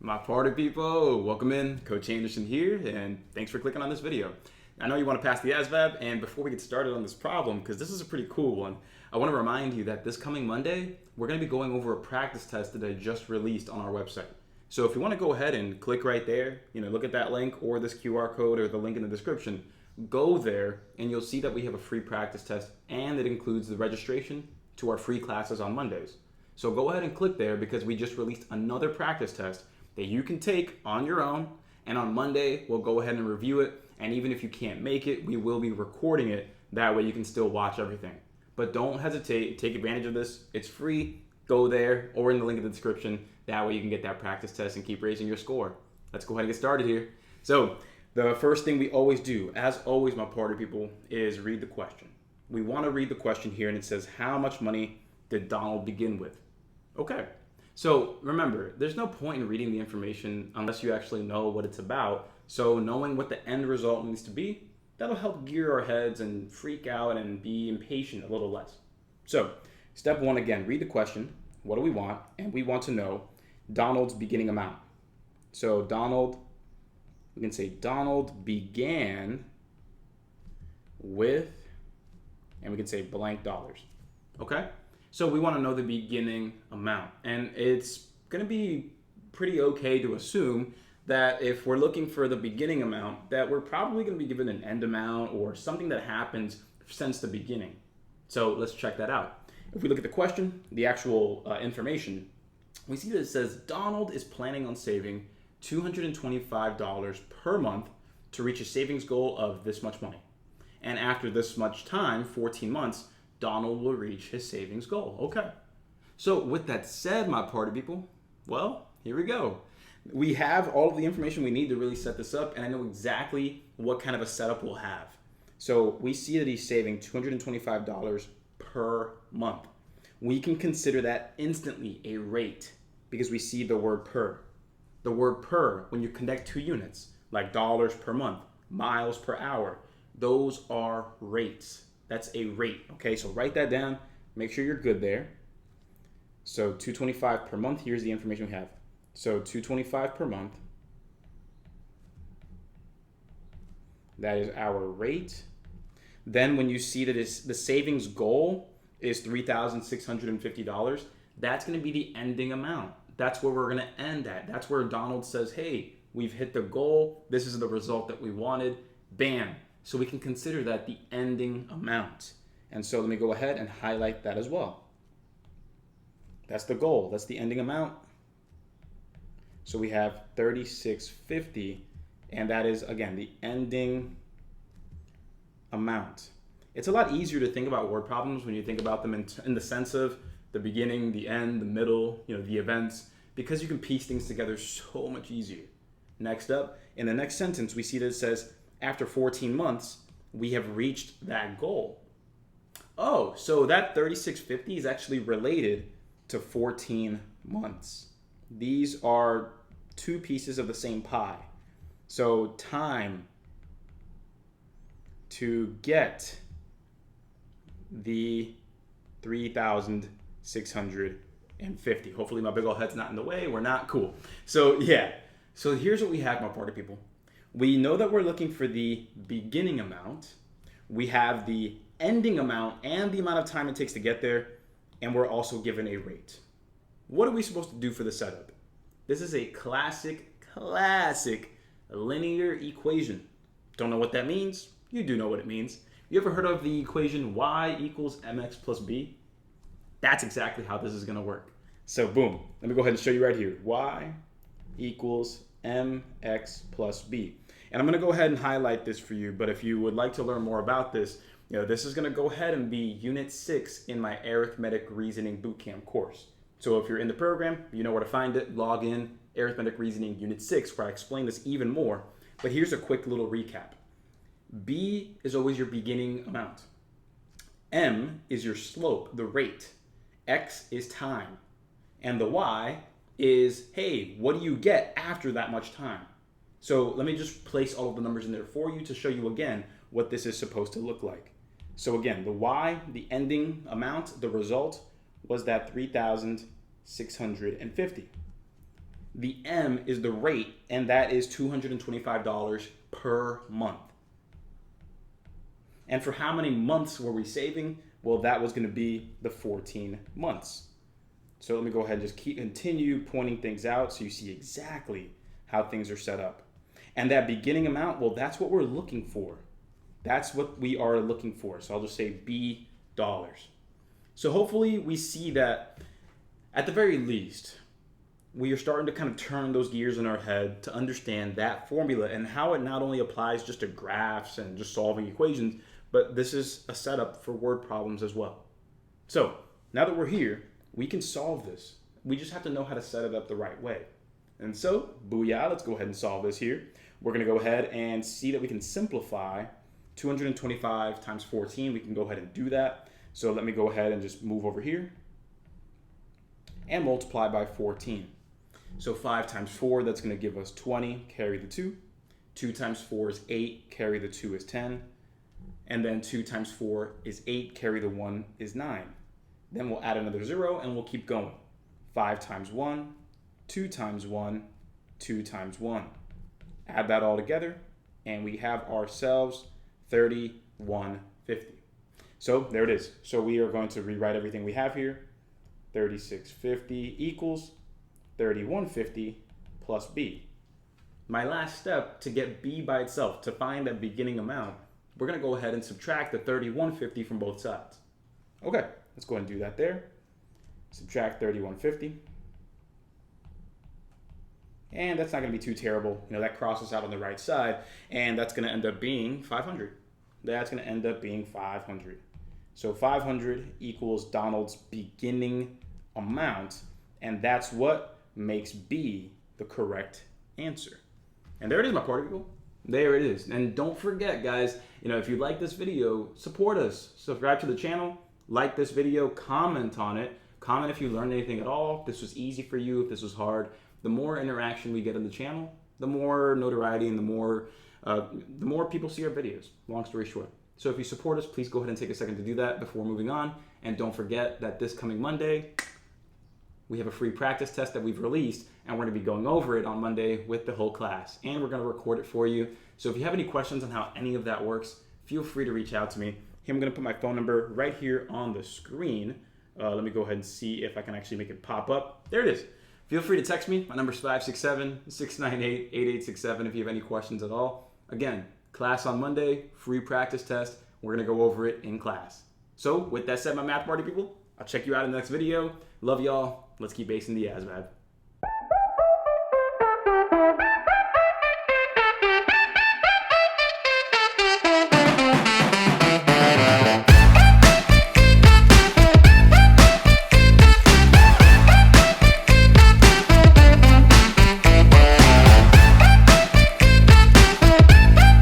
My party people, welcome in. Coach Anderson here, and thanks for clicking on this video. I know you want to pass the ASVAB, and before we get started on this problem, because this is a pretty cool one, I want to remind you that this coming Monday, we're going to be going over a practice test that I just released on our website. So if you want to go ahead and click right there, look at that link or this QR code or the link in the description, go there and you'll see that we have a free practice test and it includes the registration to our free classes on Mondays. So go ahead and click there because we just released another practice test that you can take on your own, and on Monday we'll go ahead and review it, and even if you can't make it, we will be recording it. That way you can still watch everything. But don't hesitate, take advantage of this. It's free. Go there or in the link in the description. That way you can get that practice test and keep raising your score. Let's go ahead and get started here. So the first thing we always do, as always my party people, is read the question. We want to read the question here, and it says, how much money did Donald begin with? Okay. So remember, there's no point in reading the information unless you actually know what it's about. So knowing what the end result needs to be, that'll help gear our heads and freak out and be impatient a little less. So step one, again, read the question. What do we want? And we want to know Donald's beginning amount. So we can say Donald began with, and we can say blank dollars. Okay? So we want to know the beginning amount, and it's going to be pretty okay to assume that if we're looking for the beginning amount, that we're probably going to be given an end amount or something that happens since the beginning. So let's check that out. If we look at the question, the actual information, we see that it says Donald is planning on saving $225 per month to reach a savings goal of this much money. And after this much time, 14 months, Donald will reach his savings goal. Okay. So with that said, my party people, well, here we go. We have all of the information we need to really set this up, and I know exactly what kind of a setup we'll have. So we see that he's saving $225 per month. We can consider that instantly a rate because we see the word per. The word per, when you connect two units, like dollars per month, miles per hour, those are rates. That's a rate, okay? So write that down. Make sure you're good there. So $225 per month, here's the information we have. So $225 per month, that is our rate. Then when you see that the savings goal is $3,650, that's gonna be the ending amount. That's where we're gonna end at. That's where Donald says, hey, we've hit the goal. This is the result that we wanted. Bam. So we can consider that the ending amount. And so let me go ahead and highlight that as well. That's the goal. That's the ending amount. So we have $3,650, and that is, again, the ending amount. It's a lot easier to think about word problems when you think about them in the sense of the beginning, the end, the middle, the events, because you can piece things together so much easier. Next up, in the next sentence, we see that it says, after 14 months, we have reached that goal. Oh, so that $3,650 is actually related to 14 months. These are two pieces of the same pie. So time to get the 3,650. Hopefully my big old head's not in the way. We're not. Cool. So yeah. So here's what we have, my party people. We know that we're looking for the beginning amount. We have the ending amount and the amount of time it takes to get there. And we're also given a rate. What are we supposed to do for the setup? This is a classic linear equation. Don't know what that means? You do know what it means. You ever heard of the equation y equals mx plus b? That's exactly how this is going to work. So boom, let me go ahead and show you right here. Y equals mx plus b. And I'm going to go ahead and highlight this for you, but if you would like to learn more about this, this is going to go ahead and be Unit 6 in my Arithmetic Reasoning Bootcamp course. So if you're in the program, you know where to find it. Log in, Arithmetic Reasoning Unit 6, where I explain this even more. But here's a quick little recap. B is always your beginning amount. M is your slope, the rate. X is time. And the Y is, hey, what do you get after that much time? So let me just place all of the numbers in there for you to show you again what this is supposed to look like. So again, the Y, the ending amount, the result was that 3,650. The M is the rate, and that is $225 per month. And for how many months were we saving? Well, that was going to be the 14 months. So let me go ahead and just continue pointing things out so you see exactly how things are set up. And that beginning amount, well, that's what we're looking for. That's what we are looking for. So I'll just say B dollars. So hopefully we see that at the very least, we are starting to kind of turn those gears in our head to understand that formula and how it not only applies just to graphs and just solving equations, but this is a setup for word problems as well. So now that we're here, we can solve this. We just have to know how to set it up the right way. And so, booyah, let's go ahead and solve this here. We're gonna go ahead and see that we can simplify 225 times 14. We can go ahead and do that. So let me go ahead and just move over here and multiply by 14. So 5 times 4, that's going to give us 20, carry the 2. 2 times 4 is 8, carry the 2 is 10. And then 2 times 4 is 8, carry the 1 is 9. Then we'll add another 0 and we'll keep going. 5 times 1, 2 times 1, 2 times 1. Add that all together and we have ourselves 3150. So there it is. So we are going to rewrite everything we have here. 3650 equals 3150 plus B. My last step to get B by itself, to find that beginning amount, we're going to go ahead and subtract the 3150 from both sides. Okay, let's go ahead and do that there. Subtract 3150. And that's not going to be too terrible. You know, that crosses out on the right side, and that's going to end up being 500. That's going to end up being 500. So 500 equals Donald's beginning amount, and that's what makes B the correct answer. And there it is, my party people. There it is. And don't forget, guys, you know, if you like this video, support us. Subscribe to the channel, like this video, comment on it. Comment if you learned anything at all, if this was easy for you, if this was hard. The more interaction we get on the channel, the more notoriety and the more people see our videos, long story short. So if you support us, please go ahead and take a second to do that before moving on. And don't forget that this coming Monday, we have a free practice test that we've released, and we're going to be going over it on Monday with the whole class. And we're going to record it for you. So if you have any questions on how any of that works, feel free to reach out to me. Here, I'm going to put my phone number right here on the screen. Let me go ahead and see if I can actually make it pop up. There it is. Feel free to text me. My number is 567-698-8867 if you have any questions at all. Again, class on Monday, free practice test. We're going to go over it in class. So with that said, my math party people, I'll check you out in the next video. Love y'all. Let's keep acing the ASVAB.